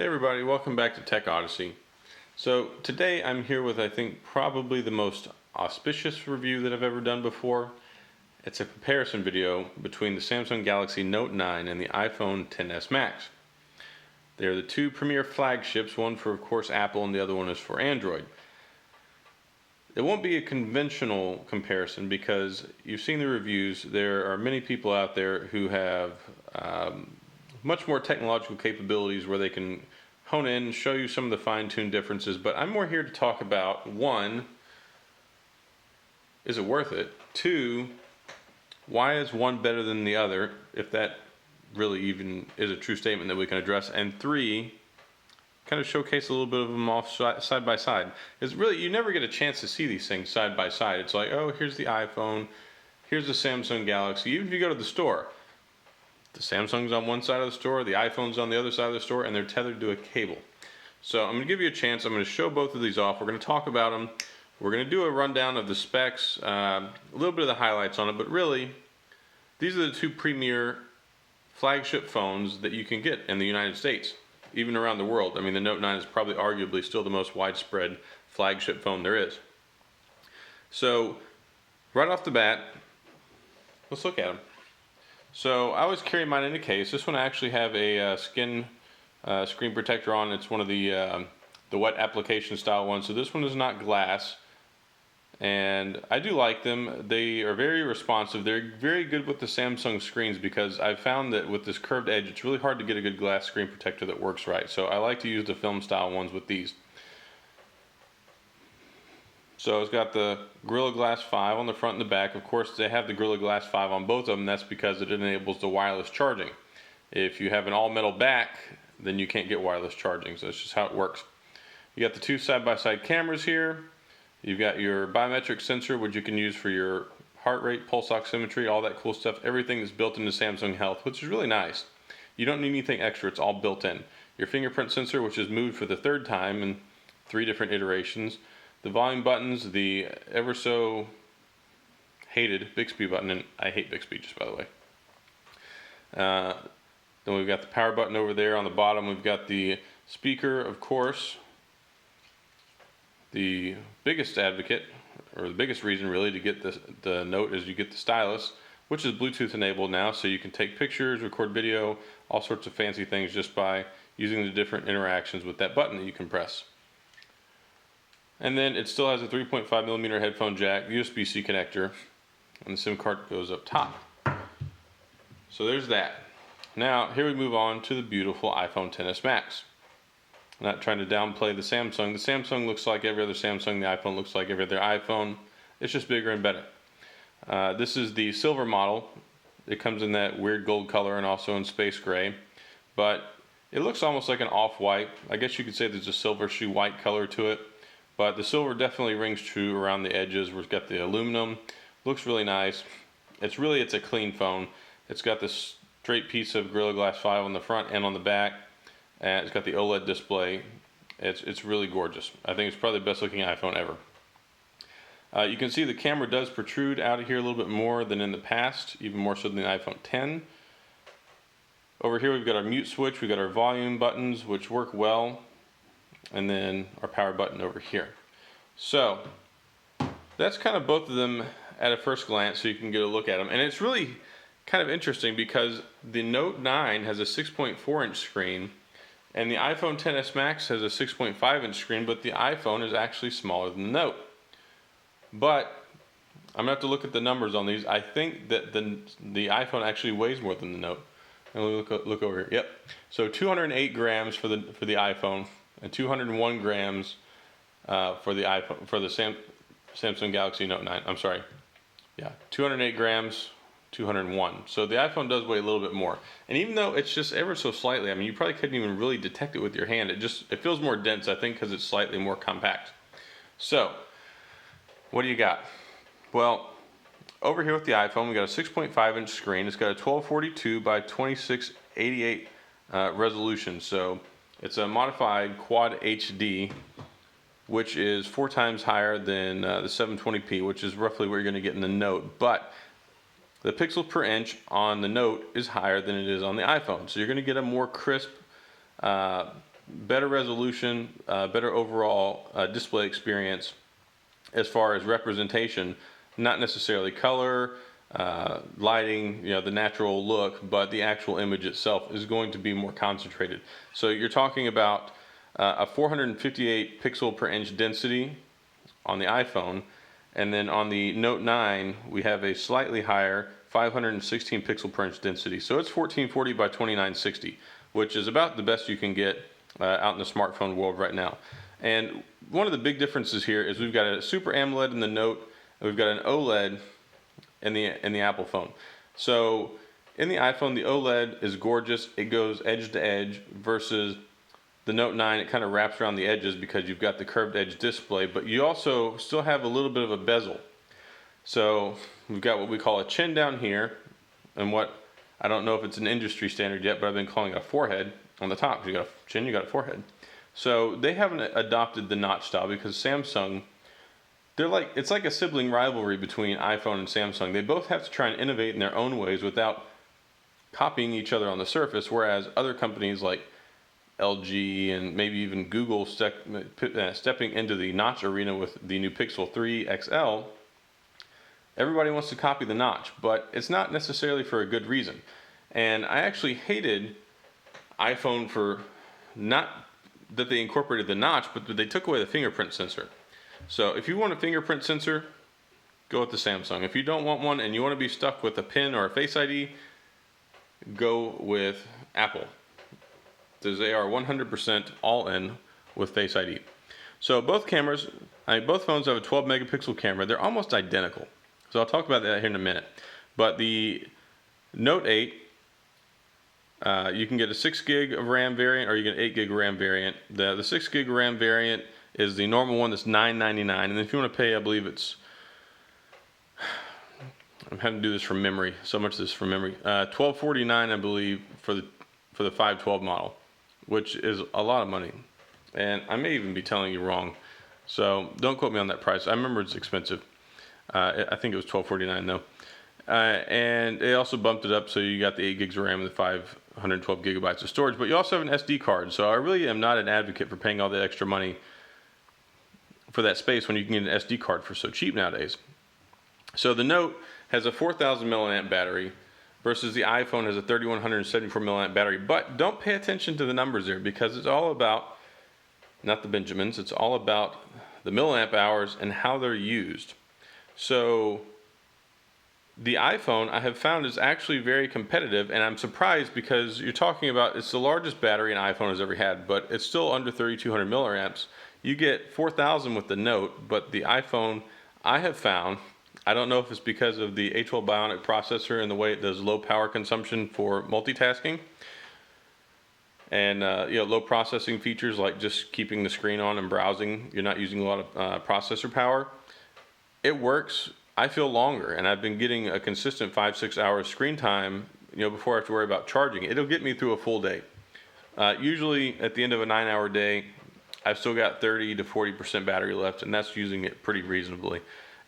Hey everybody, welcome back to Tech Odyssey. So today I'm here with I think probably the most auspicious review that I've ever done before. It's a comparison video between the Samsung Galaxy Note 9 and the iPhone XS Max. They're the two premier flagships, one for of course Apple and the other one is for Android. It won't be a conventional comparison because you've seen the reviews. There are many people out there who have much more technological capabilities where they can hone in and show you some of the fine-tuned differences, but I'm more here to talk about one, is it worth it? Two, why is one better than the other, if that really even is a true statement that we can address, and three, kind of showcase a little bit of them off side by side. Because really, you never get a chance to see these things side by side. It's like, oh, here's the iPhone, here's the Samsung Galaxy. Even if you go to the store, the Samsung's on one side of the store, the iPhone's on the other side of the store, and they're tethered to a cable. So I'm going to give you a chance. I'm going to show both of these off. We're going to talk about them. We're going to do a rundown of the specs, a little bit of the highlights on it, but really, these are the two premier flagship phones that you can get in the United States, even around the world. I mean, the Note 9 is probably arguably still the most widespread flagship phone there is. So, right off the bat, let's look at them. So I always carry mine in a case. This one I actually have a skin screen protector on. It's one of the wet application style ones. So this one is not glass, and I do like them. They are very responsive. They're very good with the Samsung screens because I've found that with this curved edge, it's really hard to get a good glass screen protector that works right. So I like to use the film style ones with these. So it's got the Gorilla Glass 5 on the front and the back. Of course, they have the Gorilla Glass 5 on both of them. That's because it enables the wireless charging. If you have an all-metal back, then you can't get wireless charging. So that's just how it works. You got the two side-by-side cameras here. You've got your biometric sensor, which you can use for your heart rate, pulse oximetry, all that cool stuff. Everything is built into Samsung Health, which is really nice. You don't need anything extra. It's all built in. Your fingerprint sensor, which is moved for the third time in 3 different iterations. The volume buttons, the ever so hated Bixby button, and I hate Bixby just by the way. Then we've got the power button over there on the bottom. We've got the speaker, of course. The biggest advocate, or the biggest reason really to get the Note is you get the stylus, which is Bluetooth enabled now, so you can take pictures, record video, all sorts of fancy things just by using the different interactions with that button that you can press. And then it still has a 3.5mm headphone jack, USB-C connector, and the SIM card goes up top. So there's that. Now, here we move on to the beautiful iPhone XS Max. I'm not trying to downplay the Samsung. The Samsung looks like every other Samsung. The iPhone looks like every other iPhone. It's just bigger and better. This is the silver model. It comes in that weird gold color and also in space gray. But it looks almost like an off-white. I guess you could say there's a silver shoe white color to it. But the silver definitely rings true around the edges. We've got the aluminum. Looks really nice. It's a clean phone. It's got this straight piece of Gorilla Glass 5 on the front and on the back. And it's got the OLED display. It's really gorgeous. I think it's probably the best looking iPhone ever. You can see the camera does protrude out of here a little bit more than in the past, even more so than the iPhone X. Over here we've got our mute switch. We've got our volume buttons, which work well. And then our power button over here. So that's kind of both of them at a first glance, so you can get a look at them. And it's really kind of interesting because the Note 9 has a 6.4-inch screen and the iPhone XS Max has a 6.5-inch screen, but the iPhone is actually smaller than the Note. But I'm gonna have to look at the numbers on these. I think that the iPhone actually weighs more than the Note. And look over here. Yep. So 208 grams for the iPhone. And 201 grams for the iPhone, for the Samsung Galaxy Note 9. I'm sorry. Yeah, 208 grams, 201. So the iPhone does weigh a little bit more. And even though it's just ever so slightly, I mean, you probably couldn't even really detect it with your hand. It feels more dense, I think, because it's slightly more compact. So, what do you got? Well, over here with the iPhone, we got a 6.5-inch screen. It's got a 1242 by 2688 resolution. So it's a modified Quad HD, which is 4 times higher than the 720p, which is roughly what you're going to get in the Note. But the pixels per inch on the Note is higher than it is on the iPhone. So you're going to get a more crisp, better resolution, better overall display experience as far as representation, not necessarily color, lighting, the natural look, but the actual image itself is going to be more concentrated. So you're talking about a 458 pixel per inch density on the iPhone, and then on the Note 9 we have a slightly higher 516 pixel per inch density. So it's 1440 by 2960, which is about the best you can get out in the smartphone world right now. And one of the big differences here is we've got a Super AMOLED in the Note, and we've got an OLED in the Apple phone. So in the iPhone, the OLED is gorgeous. It goes edge to edge, versus the Note 9, it kind of wraps around the edges because you've got the curved edge display, but you also still have a little bit of a bezel. So we've got what we call a chin down here, and what, I don't know if it's an industry standard yet, but I've been calling a forehead on the top. You got a chin, you got a forehead. So they haven't adopted the notch style because Samsung, it's like a sibling rivalry between iPhone and Samsung. They both have to try and innovate in their own ways without copying each other on the surface, whereas other companies like LG and maybe even Google stepping into the notch arena with the new Pixel 3 XL, everybody wants to copy the notch, but it's not necessarily for a good reason. And I actually hated iPhone for not that they incorporated the notch, but that they took away the fingerprint sensor. So if you want a fingerprint sensor, go with the Samsung. If you don't want one and you want to be stuck with a PIN or a Face ID, go with Apple. They are 100% all in with Face ID. So both cameras, both phones have a 12 megapixel camera. They're almost identical. So I'll talk about that here in a minute. But the Note 8, you can get a 6 gig of RAM variant, or you get an 8 gig RAM variant. The 6 gig RAM variant is the normal one that's $9.99, and if you want to pay, I believe it's, I'm having to do this from memory, so much of this from memory, $12.49 I believe for the 512 model, which is a lot of money, and I may even be telling you wrong, so don't quote me on that price. I remember it's expensive. I think it was $12.49 though. And they also bumped it up, so you got the 8 gigs of RAM and the 512 gigabytes of storage, but you also have an SD card. So I really am not an advocate for paying all that extra money for that space when you can get an SD card for so cheap nowadays. So the Note has a 4,000 milliamp battery versus the iPhone has a 3,174 milliamp battery. But don't pay attention to the numbers there, because it's all about, not the Benjamins, it's all about the milliamp hours and how they're used. So the iPhone, I have found, is actually very competitive, and I'm surprised because you're talking about, it's the largest battery an iPhone has ever had, but it's still under 3,200 milliamps. You get 4,000 with the Note, but the iPhone, I have found, I don't know if it's because of the A12 Bionic processor and the way it does low power consumption for multitasking, and low processing features like just keeping the screen on and browsing. You're not using a lot of processor power. It works. I feel longer, and I've been getting a consistent 5-6 hours screen time, before I have to worry about charging. It'll get me through a full day. Usually at the end of a 9-hour day, I've still got 30 to 40% battery left, and that's using it pretty reasonably.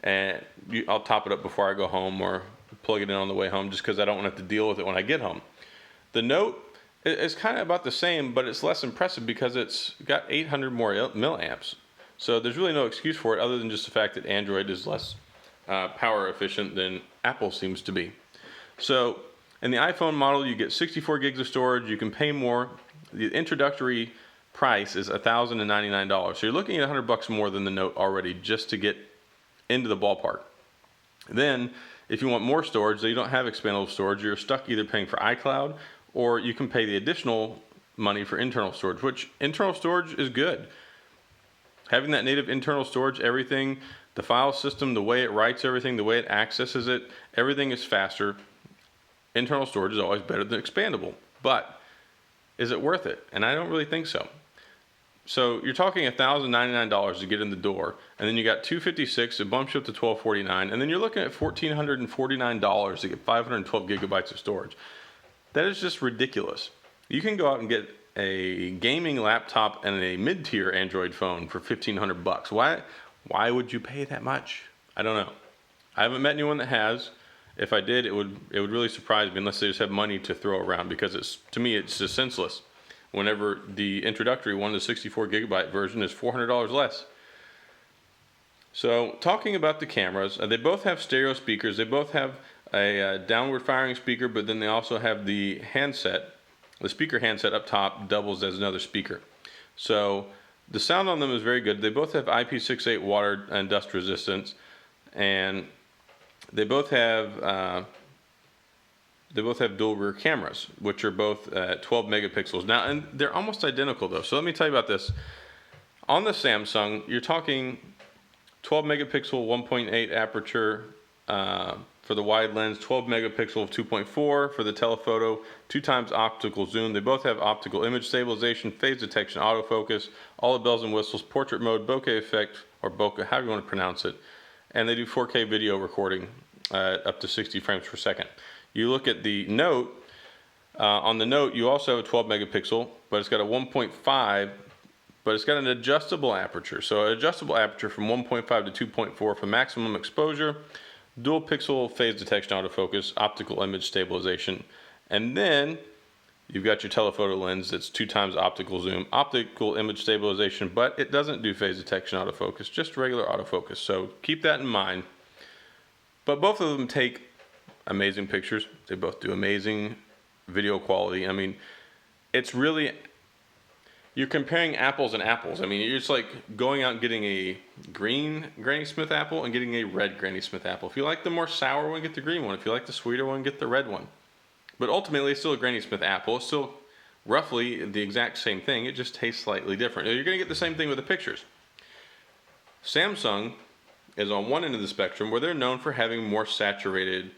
And I'll top it up before I go home or plug it in on the way home, just because I don't want to have to deal with it when I get home. The Note is kind of about the same, but it's less impressive because it's got 800 more milliamps. So there's really no excuse for it other than just the fact that Android is less power efficient than Apple seems to be. So in the iPhone model, you get 64 gigs of storage. You can pay more. The introductory price is $1,099. So you're looking at $100 more than the Note already, just to get into the ballpark. Then, if you want more storage, so you don't have expandable storage, you're stuck either paying for iCloud, or you can pay the additional money for internal storage, which internal storage is good. Having that native internal storage, everything, the file system, the way it writes everything, the way it accesses it, everything is faster. Internal storage is always better than expandable. But is it worth it? And I don't really think so. So you're talking $1,099 to get in the door, and then you got $256, it bumps you up to $1,249, and then you're looking at $1,449 to get 512 gigabytes of storage. That is just ridiculous. You can go out and get a gaming laptop and a mid-tier Android phone for $1,500. Why would you pay that much? I don't know. I haven't met anyone that has. If I did, it would really surprise me, unless they just have money to throw around, because to me it's just senseless. whenever the introductory one, the 64 gigabyte version, is $400 less. So talking about the cameras, they both have stereo speakers. They both have a downward firing speaker, but then they also have the handset. The speaker handset up top doubles as another speaker. So the sound on them is very good. They both have IP68 water and dust resistance, and they both have dual rear cameras, which are both 12 megapixels. Now, and they're almost identical though. So let me tell you about this. On the Samsung, you're talking 12 megapixel 1.8 aperture for the wide lens, 12 megapixel 2.4 for the telephoto, 2x optical zoom. They both have optical image stabilization, phase detection, autofocus, all the bells and whistles, portrait mode, bokeh effect, or bokeh, however you want to pronounce it. And they do 4K video recording up to 60 frames per second. You look at the Note, on the Note you also have a 12 megapixel, but it's got a 1.5, but it's got an adjustable aperture. So an adjustable aperture from 1.5 to 2.4 for maximum exposure, dual pixel phase detection autofocus, optical image stabilization, and then you've got your telephoto lens that's 2x optical zoom, optical image stabilization, but it doesn't do phase detection autofocus, just regular autofocus. So keep that in mind. But both of them take amazing pictures. They both do amazing video quality. I mean, it's really, you're comparing apples and apples. I mean, it's like going out and getting a green Granny Smith apple and getting a red Granny Smith apple. If you like the more sour one, get the green one. If you like the sweeter one, get the red one. But ultimately, it's still a Granny Smith apple. It's still roughly the exact same thing. It just tastes slightly different. You're going to get the same thing with the pictures. Samsung is on one end of the spectrum where they're known for having more saturated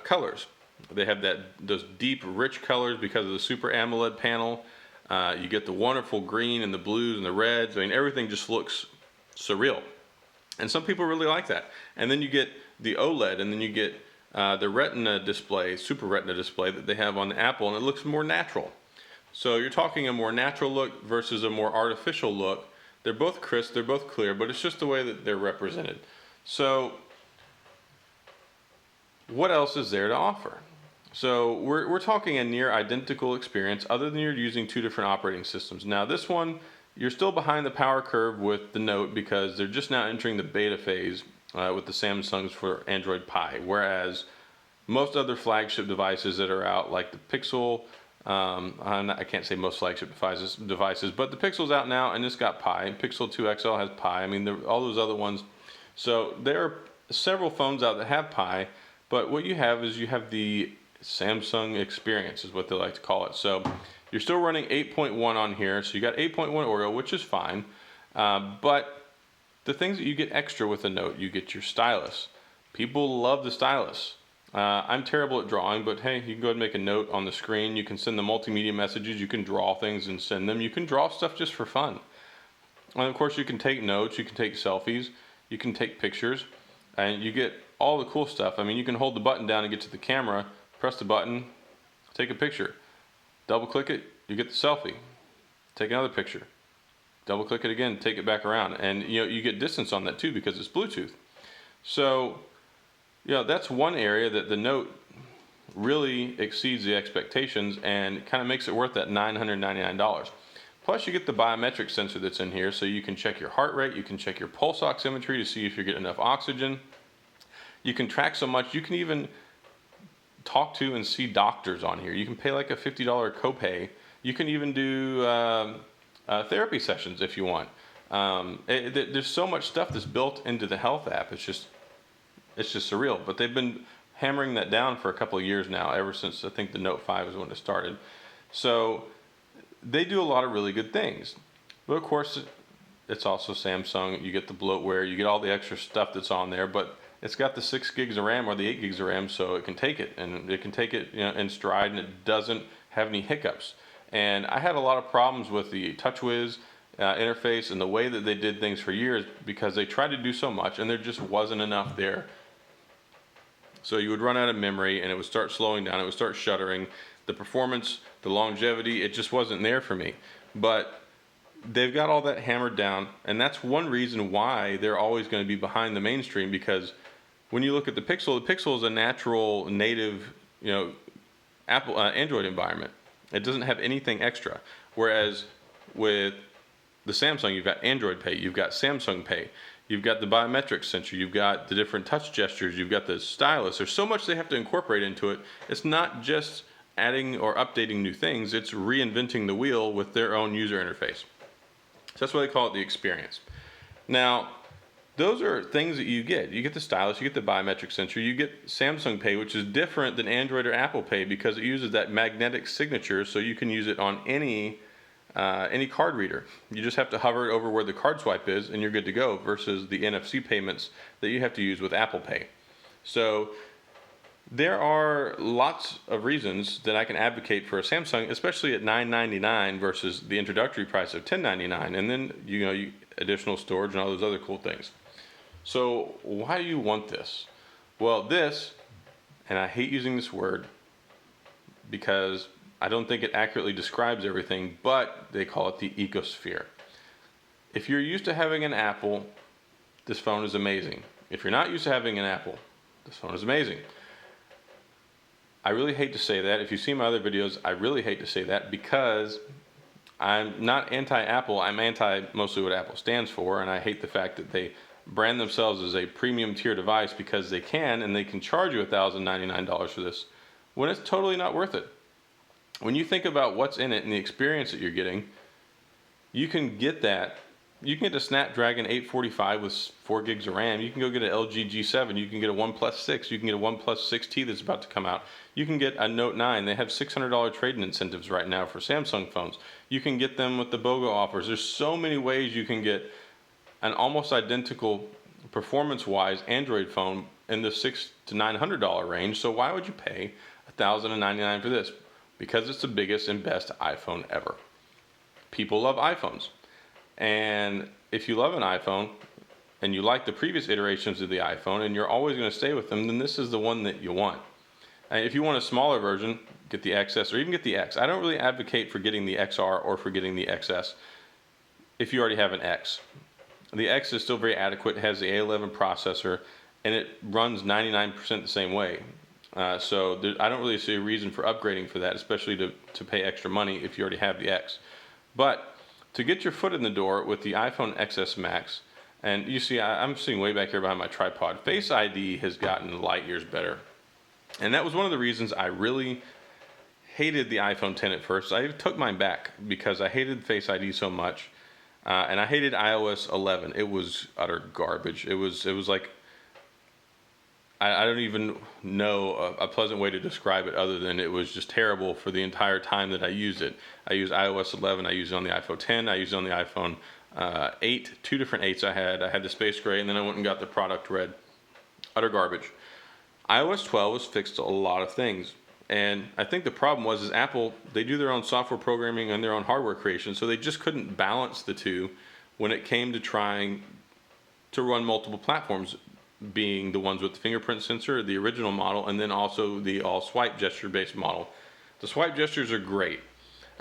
colors. They have those deep, rich colors because of the Super AMOLED panel. You get the wonderful green and the blues and the reds. I mean, everything just looks surreal. And some people really like that. And then you get the OLED, and then you get the Retina display, Super Retina display that they have on the Apple, and it looks more natural. So you're talking a more natural look versus a more artificial look. They're both crisp, they're both clear, but it's just the way that they're represented. So what else is there to offer? So we're talking a near identical experience other than you're using two different operating systems. Now this one, you're still behind the power curve with the Note because they're just now entering the beta phase with the Samsungs for Android Pie, whereas most other flagship devices that are out, like the Pixel, I can't say most flagship devices, but the Pixel's out now and it's got Pie. Pixel 2 XL has Pie. I mean, all those other ones. So there are several phones out that have Pie, but what you have is you have the Samsung experience is what they like to call it. So you're still running 8.1 on here, so you got 8.1 Oreo, which is fine, but the things that you get extra with the Note, you get your stylus. People love the stylus. I'm terrible at drawing, but hey, you can go ahead and make a note on the screen. You can send the multimedia messages, you can draw things and send them. You can draw stuff just for fun. And of course you can take notes, you can take selfies, you can take pictures, and you get all the cool stuff. I mean, you can hold the button down and get to the camera, press the button, take a picture. Double click it, you get the selfie. Take another picture. Double click it again, take it back around. And you get distance on that too because it's Bluetooth. So, that's one area that the Note really exceeds the expectations and kind of makes it worth that $999. Plus you get the biometric sensor that's in here, so you can check your heart rate, you can check your pulse oximetry to see if you're getting enough oxygen. You can track so much, you can even talk to and see doctors on here. You can pay like a $50 copay. You can even do therapy sessions if you want. There's so much stuff that's built into the health app. It's just surreal. But they've been hammering that down for a couple of years now, ever since I think the Note 5 is when it started. So they do a lot of really good things. But of course, it's also Samsung. You get the bloatware, you get all the extra stuff that's on there, but it's got the 6 gigs of RAM or the 8 gigs of RAM, so it can take it, and it can take it in stride, and it doesn't have any hiccups. And I had a lot of problems with the TouchWiz interface and the way that they did things for years because they tried to do so much and there just wasn't enough there. So you would run out of memory and it would start slowing down, it would start shuddering. The performance, the longevity, it just wasn't there for me. But they've got all that hammered down, and that's one reason why they're always going to be behind the mainstream, because when you look at the Pixel is a natural native, Apple Android environment. It doesn't have anything extra. Whereas with the Samsung, you've got Android Pay, you've got Samsung Pay, you've got the biometrics sensor, you've got the different touch gestures, you've got the stylus. There's so much they have to incorporate into it. It's not just adding or updating new things, it's reinventing the wheel with their own user interface. So that's why they call it the experience. Now, those are things that you get. You get the stylus, you get the biometric sensor, you get Samsung Pay, which is different than Android or Apple Pay because it uses that magnetic signature, so you can use it on any card reader. You just have to hover it over where the card swipe is and you're good to go, versus the NFC payments that you have to use with Apple Pay. So there are lots of reasons that I can advocate for a Samsung, especially at $999 versus the introductory price of $1099, and then you additional storage and all those other cool things. So why do you want this? Well, this, and I hate using this word because I don't think it accurately describes everything, but they call it the ecosphere. If you're used to having an Apple, this phone is amazing. If you're not used to having an Apple, this phone is amazing. I really hate to say that. If you see my other videos, I really hate to say that because I'm not anti-Apple. I'm anti mostly what Apple stands for, and I hate the fact that they brand themselves as a premium tier device because they can, and they can charge you $1,099 for this when it's totally not worth it. When you think about what's in it and the experience that you're getting, you can get that. You can get a Snapdragon 845 with 4 gigs of RAM. You can go get an LG G7. You can get a OnePlus 6. You can get a OnePlus 6T that's about to come out. You can get a Note 9. They have $600 trade-in incentives right now for Samsung phones. You can get them with the BOGO offers. There's so many ways you can get an almost identical performance-wise Android phone in the $600 to $900 range. So why would you pay $1,099 for this? Because it's the biggest and best iPhone ever. People love iPhones. And if you love an iPhone and you like the previous iterations of the iPhone and you're always going to stay with them, then this is the one that you want. And if you want a smaller version, get the XS or even get the X. I don't really advocate for getting the XR or for getting the XS if you already have an X. The X is still very adequate. It has the A11 processor and it runs 99% the same way. I don't really see a reason for upgrading for that, especially to pay extra money if you already have the X. But to get your foot in the door with the iPhone XS Max, and you see I'm sitting way back here behind my tripod, Face ID has gotten light years better. And that was one of the reasons I really hated the iPhone 10 at first. I took mine back because I hated Face ID so much. And I hated iOS 11. It was utter garbage. It was like, I don't even know a pleasant way to describe it other than it was just terrible for the entire time that I used it. I used iOS 11, I used it on the iPhone 10, I used it on the iPhone 8, 2 different 8s I had. I had the Space Gray, and then I went and got the product red. Utter garbage. iOS 12 was fixed to a lot of things. And I think the problem was Apple, they do their own software programming and their own hardware creation, so they just couldn't balance the two when it came to trying to run multiple platforms, being the ones with the fingerprint sensor, the original model, and then also the all swipe gesture based model. The swipe gestures are great.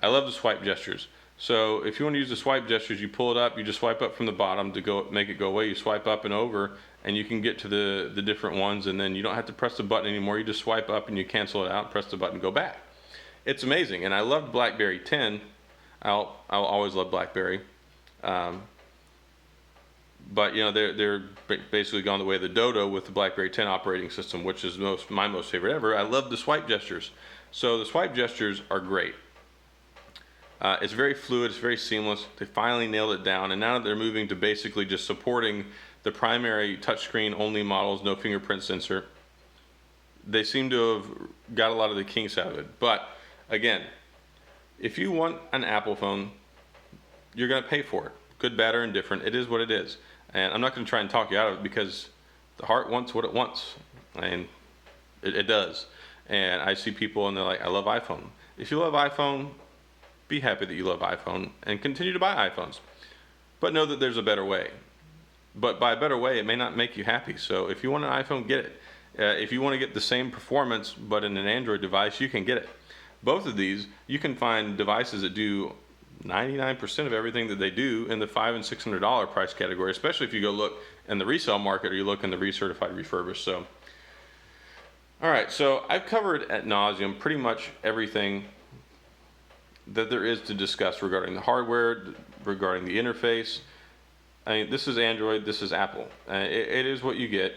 I love the swipe gestures. So if you want to use the swipe gestures, you pull it up, you just swipe up from the bottom to go make it go away. You swipe up and over, and you can get to the different ones, and then you don't have to press the button anymore. You just swipe up and you cancel it out, press the button, go back. It's amazing, and I loved BlackBerry 10. I'll always love BlackBerry. But they're basically gone the way of the dodo with the BlackBerry 10 operating system, which is my most favorite ever. I love the swipe gestures. So the swipe gestures are great. It's very fluid, it's very seamless. They finally nailed it down, and now they're moving to basically just supporting the primary touchscreen only models, no fingerprint sensor. They seem to have got a lot of the kinks out of it. But again, if you want an Apple phone, you're going to pay for it. Good, bad, or indifferent. It is what it is. And I'm not going to try and talk you out of it because the heart wants what it wants. And it does. And I see people and they're like, I love iPhone. If you love iPhone, be happy that you love iPhone and continue to buy iPhones. But know that there's a better way. But by a better way, it may not make you happy. So if you want an iPhone, get it. If you want to get the same performance but in an Android device, you can get it. Both of these, you can find devices that do 99% of everything that they do in the $500 and $600 price category, especially if you go look in the resale market or you look in the recertified refurbished. So, all right, so I've covered ad nauseum pretty much everything that there is to discuss regarding the hardware, regarding the interface. I mean, this is Android, this is Apple. It is what you get.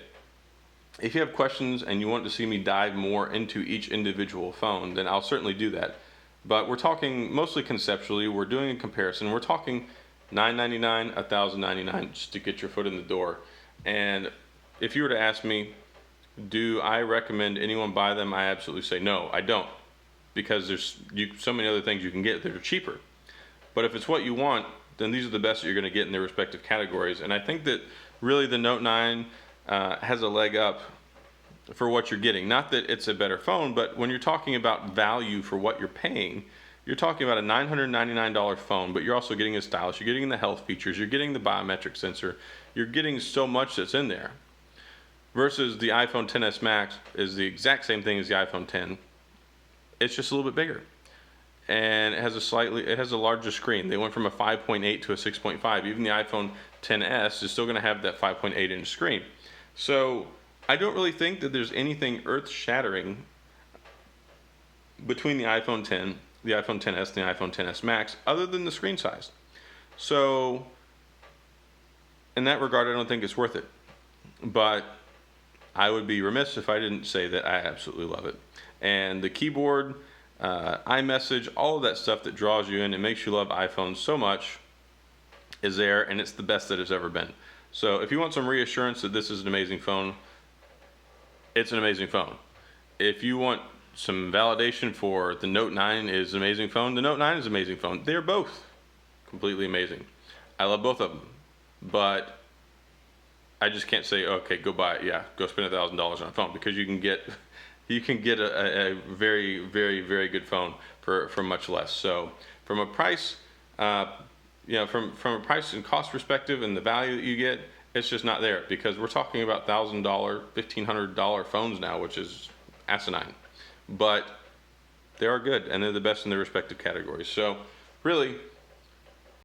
If you have questions and you want to see me dive more into each individual phone, then I'll certainly do that. But we're talking mostly conceptually. We're doing a comparison. We're talking $999, $1,099 just to get your foot in the door. And if you were to ask me, do I recommend anyone buy them? I absolutely say no, I don't, because there's so many other things you can get that are cheaper. But if it's what you want, then these are the best that you're going to get in their respective categories. And I think that really the Note 9 has a leg up for what you're getting. Not that it's a better phone, but when you're talking about value for what you're paying, you're talking about a $999 phone, but you're also getting a stylus, you're getting the health features, you're getting the biometric sensor, you're getting so much that's in there. Versus the iPhone XS Max is the exact same thing as the iPhone X. It's just a little bit bigger. And it has a larger screen. They went from a 5.8 to a 6.5. Even the iPhone XS is still going to have that 5.8 inch screen. So I don't really think that there's anything earth-shattering between the iPhone X, the iPhone XS, and the iPhone XS Max, other than the screen size. So in that regard, I don't think it's worth it. But I would be remiss if I didn't say that I absolutely love it. And the keyboard, iMessage, all of that stuff that draws you in and makes you love iPhones so much is there, and it's the best that it's ever been. So if you want some reassurance that this is an amazing phone, it's an amazing phone. If you want some validation for the Note 9 is an amazing phone, the Note 9 is an amazing phone. They're both completely amazing. I love both of them. But I just can't say, okay, go buy it. Yeah, go spend $1,000 on a phone, because you can get a very, very, very good phone for much less. So from a price, from a price and cost perspective and the value that you get, it's just not there, because we're talking about $1,000, $1,500 phones now, which is asinine. But they are good, and they're the best in their respective categories. So really,